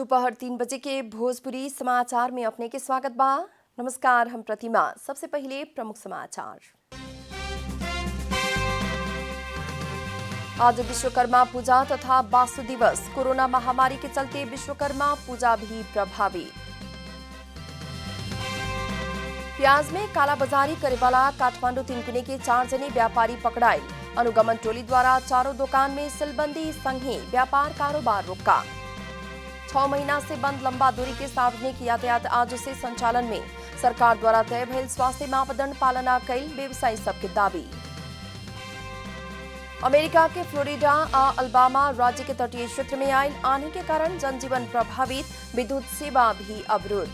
दोपहर 3 बजे के भोजपुरी समाचार में अपने के स्वागत बा। नमस्कार, हम प्रतिमा। सबसे पहले प्रमुख समाचार। आज विश्वकर्मा पूजा तथा वास्तु दिवस। कोरोना महामारी के चलते विश्वकर्मा पूजा भी प्रभावित। प्याज में कालाबाजारी करे वाला काठमांडू तिनकुने के 4 जने व्यापारी पकड़ाए। अनुगमन टोली द्वारा चारों दुकान में सिलबंदी संगे व्यापार कारोबार रोका। 6 महीना से बंद लंबा दूरी के सार्वजनिक यातायात आज से संचालन में। सरकार द्वारा तय भइल स्वास्थ्य मापदंड पालना कईल व्यवसायी सबके दावी। अमेरिका के फ्लोरिडा आ अल्बामा राज्य के तटीय क्षेत्र में आयल आने के कारण जनजीवन प्रभावित, विद्युत सेवा भी अवरुद्ध।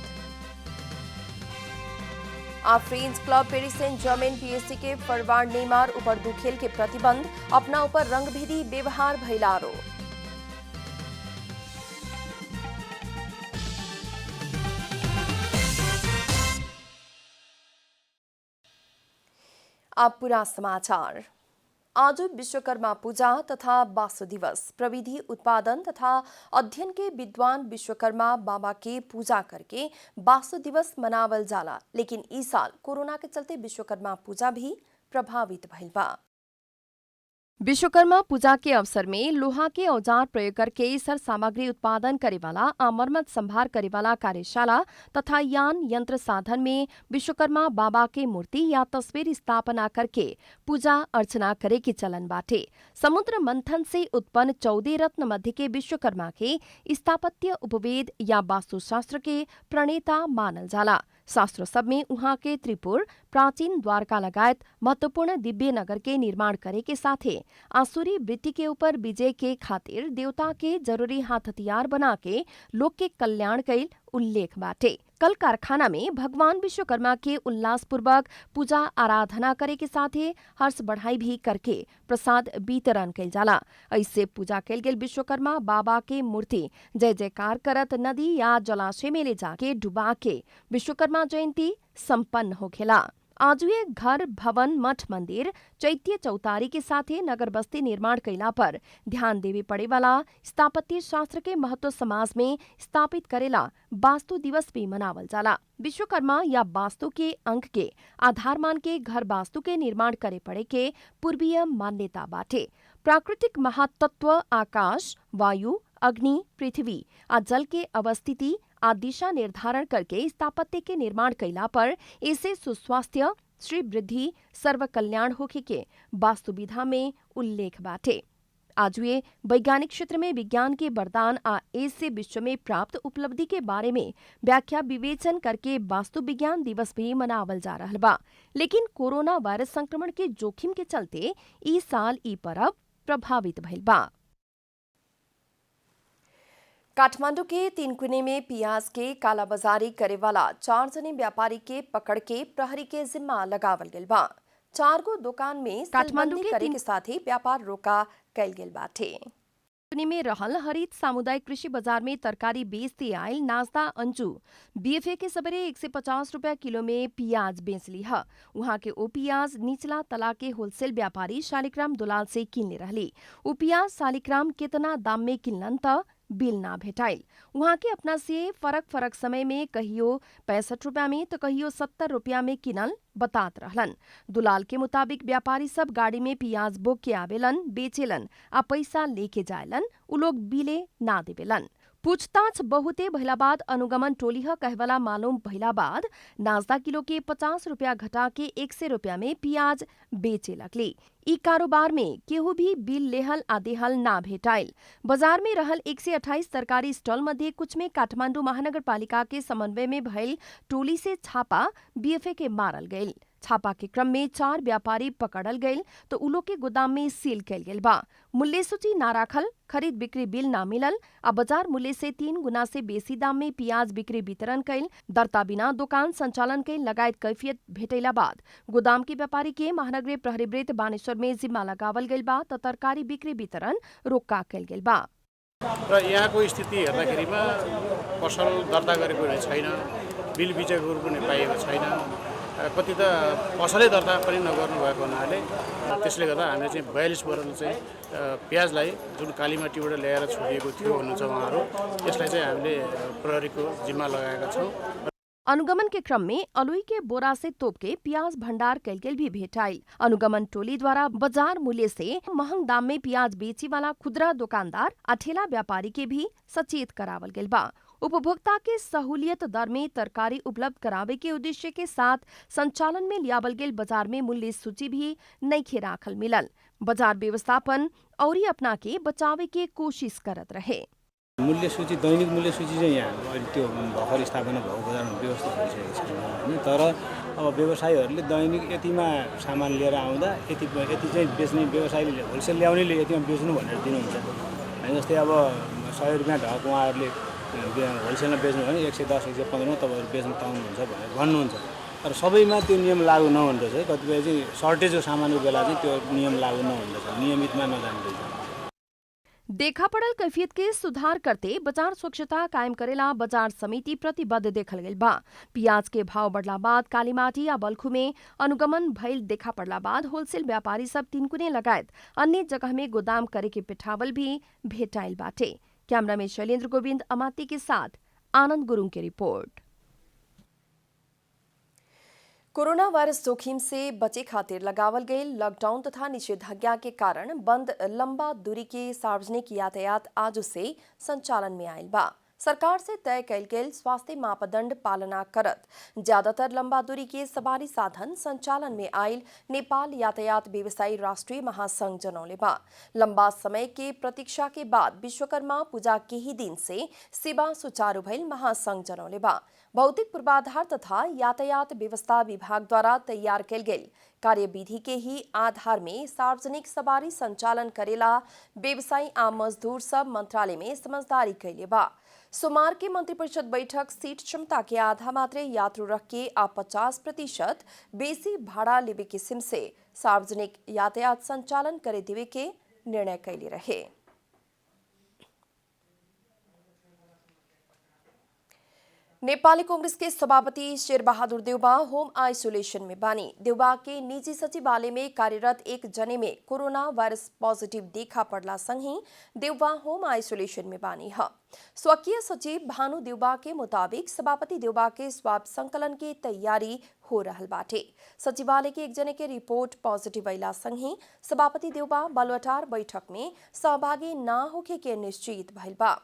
French club Paris Saint Germain PSG के फॉरवर्ड नेमार ऊपर खेल के प्रतिबंध, अपना ऊपर रंगभेदी व्यवहार भइल आरोप। अब पूरा समाचार। आज विश्वकर्मा पूजा तथा वास्तु दिवस। प्रविधि उत्पादन तथा अध्ययन के विद्वान विश्वकर्मा बाबा के पूजा करके वास्तु दिवस मनावल जाला, लेकिन इस साल कोरोना के चलते विश्वकर्मा पूजा भी प्रभावित भइल बा। विश्वकर्मा पूजा के अवसर में लोहा के औजार प्रयोग करके सर सामग्री उत्पादन करेवाला आ मरम्मत संभार करेवाला कार्यशाला तथा यान यंत्र साधन में विश्वकर्मा बाबा के मूर्ति या तस्वीर स्थापना करके पूजा अर्चना करे के चलन बाटे। समुद्र मंथन से उत्पन्न 14 रत्न मध्य के विश्वकर्मा के स्थापत्य उपवेद या वास्तुशास्त्र के प्रणेता मानल जाला। शास्त्र सब में उहाँ के त्रिपुर, प्राचीन द्वारका लगायत महत्वपूर्ण दिव्य नगर के निर्माण करे के साथे आसुरी वृत्ति के ऊपर विजय के खातिर देवता के जरूरी हाथ हथियार बना के लोक के कल्याण कईल उल्लेख बाटे। कल कारखाना में भगवान विश्वकर्मा के उल्लासपूर्वक पूजा आराधना करे के साथे हर्ष बढ़ाई भी करके प्रसाद वितरण कईल जाला। ऐसे पूजा कईल गेल विश्वकर्मा बाबा के मूर्ति जय जयकार करत नदी या जलाशय में ले जाके डुबा के विश्वकर्मा जयंती संपन्न होखेला। आजुए घर, भवन, मठ, मंदिर, चैत्य चौतारी के साथे नगर बस्ती निर्माण कैला पर ध्यान देवे पड़े वाला स्थापत्य शास्त्र के महत्व समाज में स्थापित करेला वास्तु दिवस भी मनावल जाला। विश्वकर्मा या वास्तु के अंक के आधार मान के घर वास्तु के निर्माण करे पड़े के पूर्वीय मान्यता बाटे। प्राकृतिक महातत्व आकाश, वायु, अग्नि, पृथ्वी आ जल के अवस्थिति आ दिशा निर्धारण करके स्थापत्य के निर्माण कैला पर इसे सुस्वास्थ्य, श्री वृद्धि, सर्व कल्याण होखे के वास्तु विधा में उल्लेख बाटे। आज वे वैज्ञानिक क्षेत्र में विज्ञान के वरदान आ इससे विश्व में प्राप्त उपलब्धि के बारे में व्याख्या विवेचन करके वास्तु विज्ञान दिवस भी मनावल जा रहा बा। लेकिन कोरोना वायरस संक्रमण के जोखिम के चलते इस साल ई पर्व प्रभावित भइल बा। काठमांडू के तिनकुने में पियाज के कालाबाजारी करे वाला 4 जने व्यापारी के पकड़ के प्रहरी के जिम्मा लगावल गेल बा। 4 गो दुकान में काठमांडू करे के साथ ही व्यापार रोका कैल गेल बाटे। में रहल हरित सामुदायिक कृषि बाजार में तरकारी बेचते आयल नाजदा अंजू बीएफए के सबरे 150 रुपया किलो में पियाज बेच ली है। वहाँ के ओ पियाज निचला तला के होलसेल व्यापारी शालिग्राम दुलाल से किनले रहली। ओ पियाज शालिग्राम कितना दाम में किनलन त बिल ना भेटाइल। वहाँ के अपना से फरक समय में कहियो 65 रुपया में तो कहियो 70 रुपया में किनल बतात रहलन। दुलाल के मुताबिक व्यापारी सब गाड़ी में पियाज बोक के आवेलन, बेचेलन आ पैसा लेके जायलन, उ लोग बिले ना देवेलन। पूछताछ बहुते भइला बाद अनुगमन टोली कहवाला मालूम भइला बाद नाजदा किलो के 50 रुपया घटा के 100 रुपया में पियाज बेचे लगली। ई कारोबार में केहू भी बिल लेहल आ देहल ना भेटाइल। बाजार में रहल 128 सरकारी स्टॉल मध्ये कुछ में काठमांडू महानगर पालिका के समन्वय में भइल टोली से छापा बीएफए के मारल गईल। छापा के क्रम में 4 व्यापारी पकड़ल गईल तो उलो के गोदाम में सील कैल गेल बा। मूल्य सूची ना राखल, खरीद बिक्री बिल ना मिलल आ बाजार मूल्य से 3 गुना से बेसी दाम में पियाज बिक्री वितरण कैल, दर्ता बिना दुकान संचालन कैल लगायत कैफियत भेटैला बाद गोदाम के व्यापारी के महानगरीय प्रहरी वृत्त बानेश्वर में जिम्मा लगावल गईल बा त तरकारी बिक्री वितरण रोका कैल गेल बा। र यहाँको स्थिति हेर्दाखेरिमा पसल दर्ता गरेको छैन, बिल बिचकहरू पनि पाइएको छैन कति त पसलै दर्ता पनि नगर्नु भएको हुनाले त्यसले गर्दा हामीले चाहिँ 42 बोतल चाहिँ प्याजलाई जुन कालीमाटीबाट ल्याएर छोडिएको थियो हुनुहुन्छ उहाँहरू त्यसलाई चाहिँ हामीले प्रहरीको जिम्मा लगाएका छौँ। अनुगमन के क्रम में अलुई के बोरा से तोप के प्याज भंडार कैल गेल भी भेटाइल। अनुगमन टोली द्वारा बाजार मूल्य से महंग दाम में प्याज बेची वाला खुदरा दुकानदार आ ठेला व्यापारी के भी सचेत करावल गेल बा। उपभोक्ता के सहूलियत दर में तरकारी उपलब्ध करावे के उद्देश्य के साथ संचालन में लियावल गेल बाजार में मूल्य सूची भी नइखे राखल मिलल। बाजार व्यवस्थापन औरी अपना के बचावे के कोशिश करत रहे। मूल्य सूची दैनिक मूल्य सूची चाहिँ यहाँ अहिले त्यो भर्खर स्थापना भएको बजारमा व्यवस्थित भइसकेको छैन होइन। तर अब व्यवसायीहरूले दैनिक यतिमा सामान लिएर आउँदा यति चाहिँ बेच्ने व्यवसायीले होलसेल ल्याउनेले यतिमा बेच्नु भनेर दिनुहुन्छ होइन। जस्तै अब 100 रुपियाँ ढक उहाँहरूले होलसेलमा बेच्नु भने 110 115 तपाईँहरू बेच्नु पाउनुहुन्छ भनेर भन्नुहुन्छ। तर सबैमा त्यो नियम लागू नहुँदछ। कतिपय चाहिँ सर्टेजको सामानको बेला चाहिँ त्यो नियम लागू नहुँदछ, नियमितमा नजाँदैछ। देखा पड़ल कैफियत के सुधार करते बाजार स्वच्छता कायम करेला बाजार समिति प्रतिबद्ध देखल गइल बा। प्याज के भाव बढ़ला बाद कालीमाटी या बल्खू में अनुगमन भइल देखा पड़ला बाद होलसेल व्यापारी सब तिनकुने लगायत अन्य जगह में गोदाम करे के पिठावल भी भेटाइल बाटे। कैमरा में शैलेंद्र गोविंद अमाती के साथ आनंद गुरुंग की रिपोर्ट। कोरोना वायरस जोखिम से बचे खातिर लगावल गए लॉकडाउन तथा निषेधाज्ञा के कारण बंद लंबा दूरी के सार्वजनिक यातायात आज से संचालन में आयल बा। सरकार से तय कैल गेल स्वास्थ्य मापदंड पालना करत ज्यादातर लंबा दूरी के सवारी साधन संचालन में आयल नेपाल यातायात व्यवसायी राष्ट्रीय महासंघ जनौले बा। लंबा समय के प्रतीक्षा के बाद विश्वकर्मा पूजा के ही दिन से सेवा सुचारू भइल महासंघ जनौले बा। भौतिक पूर्वाधार तथा यातायात व्यवस्था विभाग द्वारा तैयार कैल गेल कार्यविधि के ही आधार में सार्वजनिक सवारी संचालन करेला व्यवसायी आ मजदूर सब मंत्रालय में समझदारी कैले बा। सोमवार के मंत्रिपरिषद बैठक सीट क्षमता के आधा मात्रे यात्रु रख के आ 50% बेसी भाड़ा लेवे किस्म से सार्वजनिक यातायात संचालन करे देवे के निर्णय कैले रहे। नेपाली कांग्रेस के सभापति शेरबहादुर देउबा होम आइसोलेशन में बानी। देउबा के निजी सचिवालय में कार्यरत एक जने में कोरोना वायरस पॉजिटिव देखा पड़ला संगी देउबा होम आइसोलेशन में बानी है। स्वकीय सचिव भानु देउबा के मुताबिक सभापति देउबा के स्वाब संकलन की तैयारी हो रहल बाटे। सचिवालय के एक जने के रिपोर्ट पॉजिटिव अइला संगी सभापति देउबा बालुवाटार बैठक में सहभागी न होखे के निश्चित भइल बा।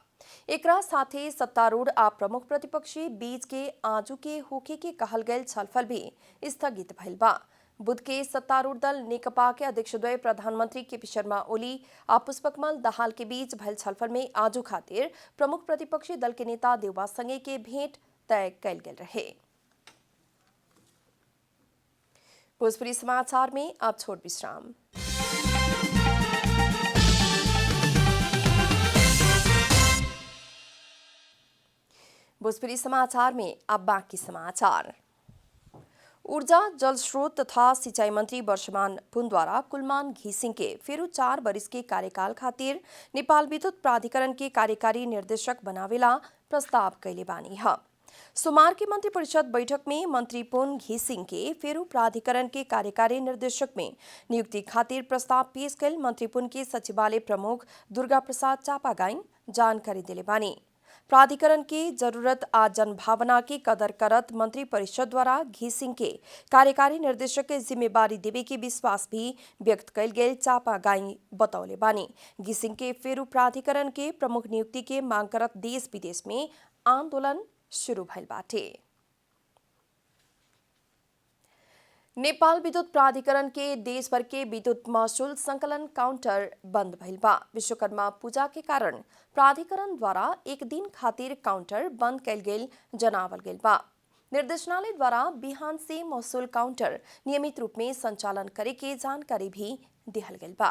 एकरा साथे सत्तारूढ़ आ प्रमुख प्रतिपक्षी बीच के आजू के होखे के कहल गयल छलफल भी स्थगित भइल बा। बुध के सत्तारूढ़ दल नेकपा के अध्यक्षद्वय प्रधानमंत्री केपी शर्मा ओली आ पुष्पकमल दाहाल के बीच भइल छलफल में आजू खातिर प्रमुख प्रतिपक्षी दल के नेता देउबा संगे के भेंट तय कैल गेल रहे। भोजपुरी समाचार में अब छोट विश्राम। भोजपुरी समाचार में अब बाकी समाचार। ऊर्जा जल स्रोत तथा सिंचाई मंत्री वर्षमान पुन द्वारा कुलमान घिसिङ के फेरू 4 वर्ष के कार्यकाल खातिर नेपाल विद्युत प्राधिकरण के कार्यकारी निर्देशक बनावेला प्रस्ताव कैले बानी है। सोमवार की मंत्री परिषद बैठक में मंत्री पुन घिसिङ के फेरू प्राधिकरण के कार्यकारी निर्देशक में नियुक्ति खातिर प्रस्ताव पेश कैल मंत्री पुन के सचिवालय प्रमुख दुर्गा प्रसाद चापागाई जानकारी दिले बानी। प्राधिकरण की जरूरत आ जनभावना की कदर करत मंत्री परिषद द्वारा घिसिङ के कार्यकारी निर्देशक के जिम्मेवारी देवे के विश्वास भी व्यक्त कैल गेल चापागाई बतौले बानी। घिसिङ के फेरू प्राधिकरण के प्रमुख नियुक्ति के मांग करत देश विदेश में आंदोलन शुरू भइल बाटे। नेपाल विद्युत प्राधिकरण के देश भर के विद्युत महसुल संकलन काउंटर बंद भइल बा। विश्वकर्मा पूजा के कारण प्राधिकरण द्वारा एक दिन खातिर काउंटर बंद कैल गेल जनावल गेल बा। निर्देशनालय द्वारा बिहान से महसुल काउंटर नियमित रूप में संचालन करे के जानकारी भी दिहल गेल बा।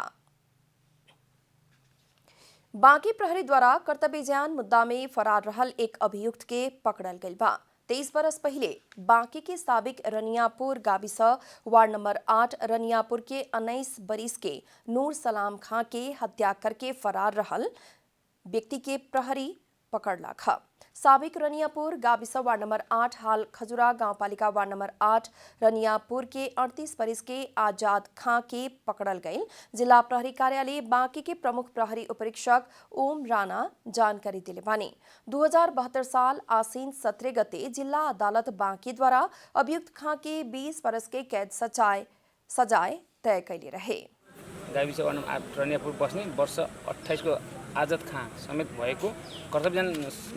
बांकी प्रहरी द्वारा कर्तव्य ज्ञान मुद्दा में फरार रहल एक अभियुक्त के पकड़ल गेल बा। 23 बरस पहले बांकी के साबिक रनियापुर गाविस वार्ड नंबर 8 रनियापुर के 19 बरिस के नूर सलाम खां के हत्या करके फरार रहल व्यक्ति के प्रहरी पकड़ला खा। साबिक रनियापुर गाविस वार्ड नंबर 8 हाल खजुरा गाउँपालिका वार्ड नंबर 8 रनियापुर के 38 वर्ष के आजाद खां के पकड़ल गई। जिला प्रहरी कार्यालय बाँकी के प्रमुख प्रहरी उपरीक्षक ओम राणा जानकारी दिले बानी। 2072 साल आसीन 17 गते जिला अदालत बाँकी द्वारा अभियुक्त खां के 20 वर्ष के कैद सजाय तय कैले रहे। गाविस वार्ड नम्बर 8 रनियापुर बस्ने वर्ष 28 को आजाद खां समेत भएको कर्तव्यजान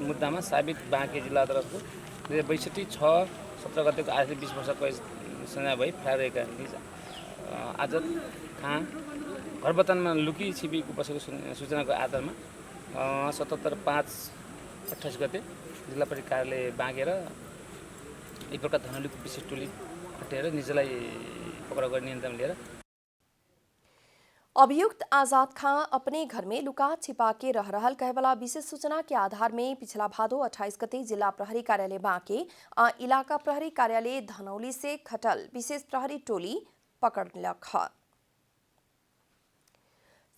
मुद्दामा साबित बाँकी जिल्ला अदालतको 2062/6/17 गतेको आजले 20 वर्षको सजाय भई फरार रहेका आजाद खां घरबतानमा लुकी छिपी बसेको सूचनाको आधारमा 77/5/28 गते जिल्ला प्रहरी कार्यालय बाँकेर एक प्रकार धनलुकी विशेष टोली हटेर निजलाई पक्राउ गर्ने नियन्त्रण लिएर अभियुक्त आजाद खां अपने घर में लुका छिपा के रह रहल कहवाला विशेष सूचना के आधार में पिछला भादो 28 गते जिला प्रहरी कार्यालय बाँके आ इलाका प्रहरी कार्यालय धनौली से खटल विशेष प्रहरी टोली पकड़लक।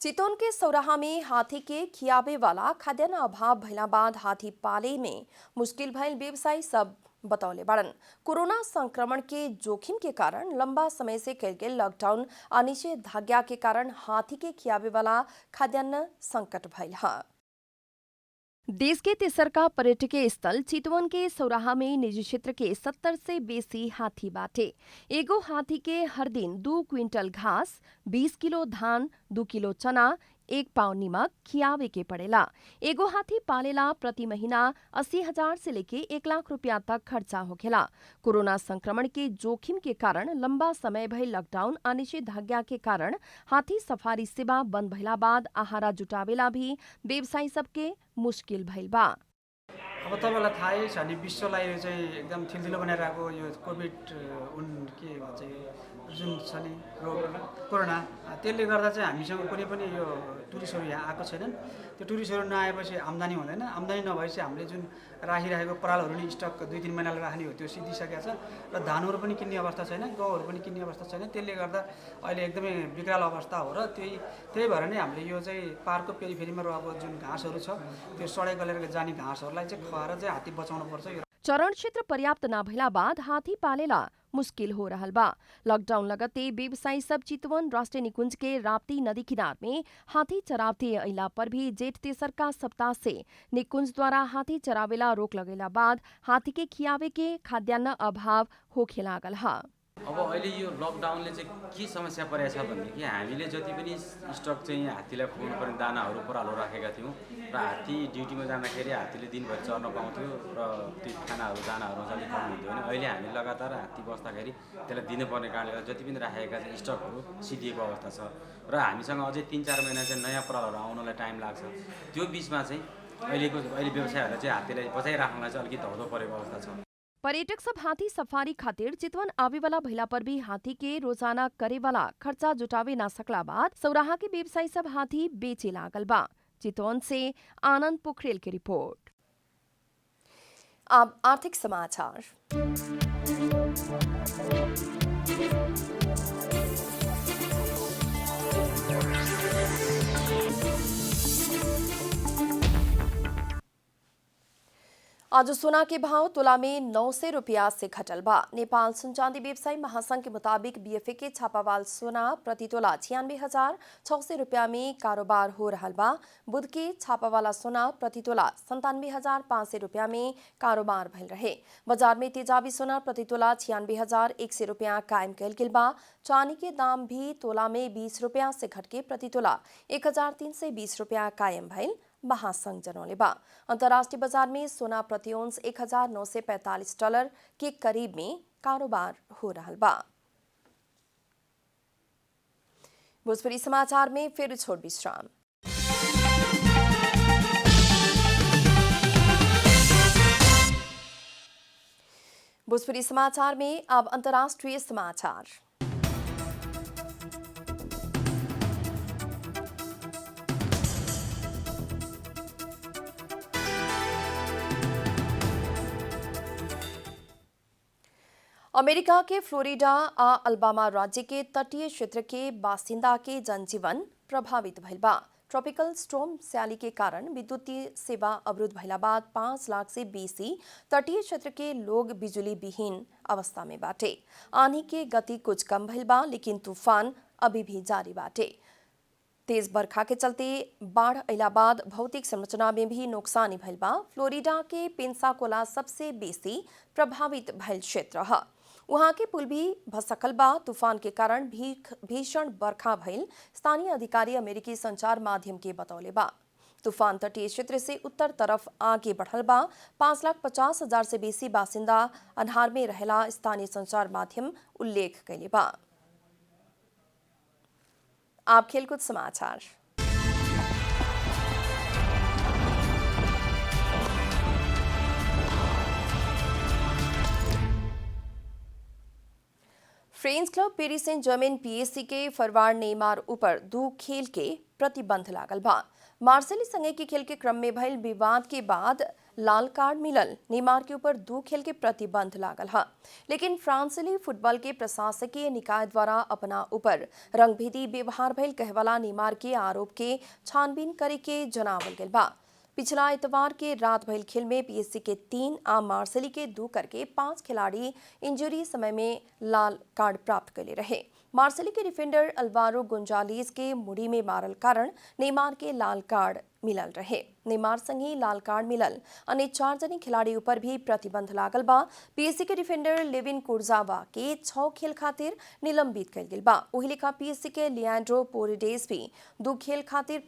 चितवन के सौराहा में हाथी के खियाबे वाला खाद्यान्न अभाव भइला बाद हाथी पाले में मुश्किल भइल व्यवसायी सब बतौले बाड़न। कोरोना संक्रमण के जोखिम के कारण लंबा समय से कैल गेल लॉकडाउन आ निषेधाज्ञा के कारण हाथी के खियाबे वाला खाद्यान्न संकट भइल है। देश के तेसरका पर्यटकीय स्थल चितवन के सौराहा में निजी क्षेत्र के 70 से बेसी हाथी बाटे। एगो हाथी के हर दिन 2 क्विंटल घास, 20 किलो धान, 2 किलो चना, 1 पाव निमक खियावे के पड़ेला। एगो हाथी पालेला प्रति महीना 80,000 से लेके 1 लाख रुपया तक खर्चा होखेला। कोरोना संक्रमण के जोखिम के कारण लंबा समय भइल लॉकडाउन आ निषेधाज्ञा के कारण हाथी सफारी सेवा बंद भइला बाद आहारा जुटावेला भी व्यवसायी सबके मुश्किल भइल बा। अब तपाईँलाई थाहै छ नि विश्वलाई चाहिँ एकदम ठुल्ठुलो बनाएर आएको यो कोभिड के भन्छ जुन छ नि रोग कोरोना, त्यसले गर्दा चाहिँ हामीसँग कुनै पनि यो टुरिस्टहरू यहाँ आएको छैनन्। त्यो टुरिस्टहरू नआएपछि आम्दानी हुँदैन। आम्दानी नभएपछि हामीले जुन राखिरहेको परालहरू नि स्टक 2-3 महिनालाई राख्ने हो त्यो सिद्धिसकेको छ र धानहरू पनि किन्ने अवस्था छैन, गहुँहरू पनि किन्ने अवस्था छैन। त्यसले गर्दा अहिले एकदमै विकराल अवस्था हो र त्यही भएर नै हामीले यो चाहिँ पार्कको पेरिफेरीमा रहेको जुन घाँसहरू छ त्यो सडै गलेर जाने घाँसहरूलाई चाहिँ खुवाएर चाहिँ हात्ती बचाउनु पर्छ। चरण क्षेत्र पर्याप्त न भइला बाद हाथी पालेला मुश्किल हो रहल बा। लॉकडाउन लगते व्यवसायी सब चितवन राष्ट्रीय निकुंज के राप्ती नदी किनार में हाथी चरावते अइला पर भी जेठ तेसरका सप्ताह से निकुंज द्वारा हाथी चरावेला रोक लगेला बाद हाथी के खियावे के खाद्यान्न अभाव होखे लागल है। अब अहिले यो लकडाउनले चाहिँ के समस्या परेको छ भनेदेखि हामीले जति पनि स्टक चाहिँ हात्तीलाई खुवाउनु पर्ने दानाहरू परालहरू राखेका थियौँ र हात्ती ड्युटीमा जाँदाखेरि हात्तीले दिनभरि चर्न पाउँथ्यो र त्यो खानाहरू दानाहरू अलिक कम हुन्थ्यो भने अहिले हामी लगातार हात्ती बस्दाखेरि त्यसलाई दिनुपर्ने कारणले गर्दा जति पनि राखेका चाहिँ स्टकहरू सिद्धिएको अवस्था छ र हामीसँग अझै 3-4 महिना चाहिँ नयाँ परालहरू आउनलाई टाइम लाग्छ। त्यो बिचमा चाहिँ अहिले व्यवसायहरूले चाहिँ हात्तीलाई बचाइराख्नलाई चाहिँ अलिकति धौधो परेको अवस्था छ। पर्यटक सब हाथी सफारी खातिर चितवन आवेवाला भइला पर भी हाथी के रोजाना करेवाला खर्चा जुटावे ना सकला बाद सौराहा के व्यवसायी सब हाथी बेचे लागल बा। चितवन से आनंद पोखरेल की रिपोर्ट। अब आर्थिक समाचार। आज सोना के भाव तोला में 900 रुपया से घटल बा। नेपाल सुन चांदी व्यवसायी महासंघ के मुताबिक बीएफए के छापावाल सोना प्रति तोला 96,600 रुपया में कारोबार हो रहा बा। बुध के छापावाला सोना प्रति तोला 97,500 रुपया में कारोबार भइल रहे। बाजार में तेजाबी सोना प्रति तोला 96,100 रुपया कायम कैल गेल बा। चांदी के दाम भी तोला में 20 रुपया से घट के प्रति तोला 1,320 रुपया कायम भइल महासंघ जनौले बा। अंतर्राष्ट्रीय बाजार में सोना प्रति औंस $1,945 के करीब में कारोबार हो रहा बा। भोजपुरी समाचार में फिर छोट विश्राम। भोजपुरी समाचार में अब अंतर्राष्ट्रीय समाचार। अमेरिका के फ्लोरिडा आ अल्बामा राज्य के तटीय क्षेत्र के बासिंदा के जनजीवन प्रभावित भइल बा। ट्रॉपिकल स्टॉर्म स्याली के कारण विद्युतीय सेवा अवरुद्ध भइला बाद 5 लाख से बेसी तटीय क्षेत्र के लोग बिजुली विहीन अवस्था में बाटे। आंधी के गति कुछ कम भइल बा, लेकिन तूफान अभी भी जारी बाटे। तेज बरखा के चलते बाढ़ अइला बाद भौतिक संरचना में भी नुकसानी भइल बा। फ्लोरिडा के पेंसाकोला सबसे बेसी प्रभावित भइल क्षेत्र है। वहां के पुल भी भसकल बा। तूफान के कारण भीषण बरखा भइल स्थानीय अधिकारी अमेरिकी संचार माध्यम के बतौले बा। तूफान तटीय क्षेत्र से उत्तर तरफ आगे बढ़ल बा। 5,50,000 से बेसी बासिंदा अन्हार में रहेला स्थानीय संचार माध्यम उल्लेख कैले बा। आप खेलकूद समाचार। French club Paris Saint Germain PSC के फरवार्ड नेमार ऊपर 2 खेल के प्रतिबंध लागल बा। मार्सेली संगे के खेल के क्रम में भइल विवाद के बाद लाल कार्ड मिलल नेमार के ऊपर 2 खेल के प्रतिबंध लागल है। लेकिन फ्रांसीसी फुटबॉल के प्रशासकीय निकाय द्वारा अपना ऊपर रंगभेदी व्यवहार भइल कहवाला नेमार के आरोप के छानबीन करे के जनावल गेल बा। पिछला इतवार के रात भइल खेल में पीएससी के 3 आ मार्सेली के 2 करके 5 खिलाड़ी इंजरी समय में लाल कार्ड प्राप्त कैले रहे। मार्सेली के डिफेंडर अल्वारो गोंजालेस के मुड़ी में मारल कारण नेमार के लाल कार्ड मिलल रहे। नेमार संगे लाल कार्ड मिलल अन्य 4 जने खिलाड़ी ऊपर भी प्रतिबंध लागल बा। पीएससी के डिफेंडर लेविन कुर्जावा के 6 खेल खातिर निलंबित कैल गेल बा। ओही लेखा पीएससी के लियांड्रो पोरेडेस भी 2 खेल खातिर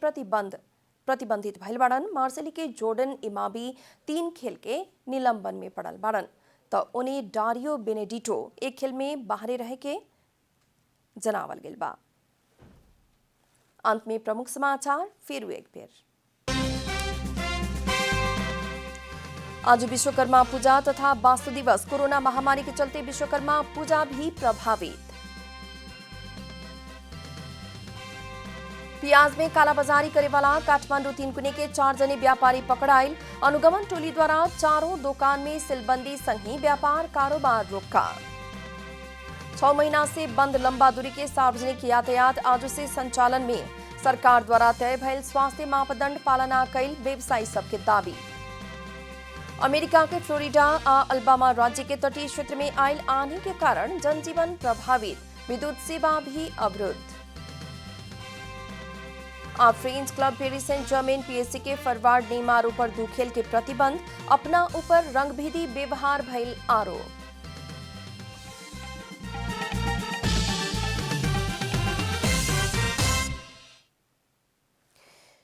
प्रतिबंधित भइल बाड़न। मार्सेली के जोर्डन इमाबी 3 खेल के निलंबन में पड़ल बाड़न। तो उन्हें डारियो बेनेडिटो 1 खेल में बाहरे रहे के जनावल गेल बा। अंत में प्रमुख समाचार फिर एक बेर। आज विश्वकर्मा पूजा तथा वास्तु दिवस। कोरोना महामारी के चलते विश्वकर्मा पूजा भी प्रभावित। प्याज में कालाबाजारी करे वाला काठमांडू 3 कुने के 4 जने व्यापारी पकड़ाइल। अनुगमन टोली द्वारा चारों दुकान में सिलबंदी संगी व्यापार कारोबार रोका। 6 महीना से बंद लंबा दूरी के सार्वजनिक यातायात आज से संचालन में। सरकार द्वारा तय भइल स्वास्थ्य मापदंड पालना कैल व्यवसायी सबके दावी। अमेरिका के फ्लोरिडा आ अल्बामा राज्य के तटीय क्षेत्र में आयल आंधी के कारण जनजीवन प्रभावित, विद्युत सेवा भी अवरुद्ध। French club Paris Saint Germain PSC के फरवार्ड नेमार ऊपर 2 खेल के प्रतिबंध, अपना ऊपर रंगभेदी व्यवहार भइल आरोप।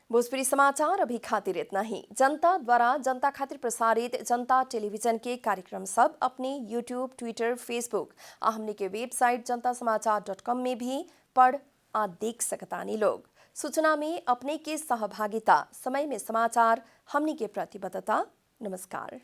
भोजपुरी समाचार अभी खातिर इतना ही। जनता द्वारा जनता खातिर प्रसारित जनता टेलीविजन के कार्यक्रम सब अपने यूट्यूब, ट्विटर, फेसबुक और हमने के वेबसाइट जनतासमाचार.com में भी पढ़ आ देख सकतानी लोग। सूचना में अपने के सहभागिता, समय में समाचार, हमनी के प्रतिबद्धता। नमस्कार।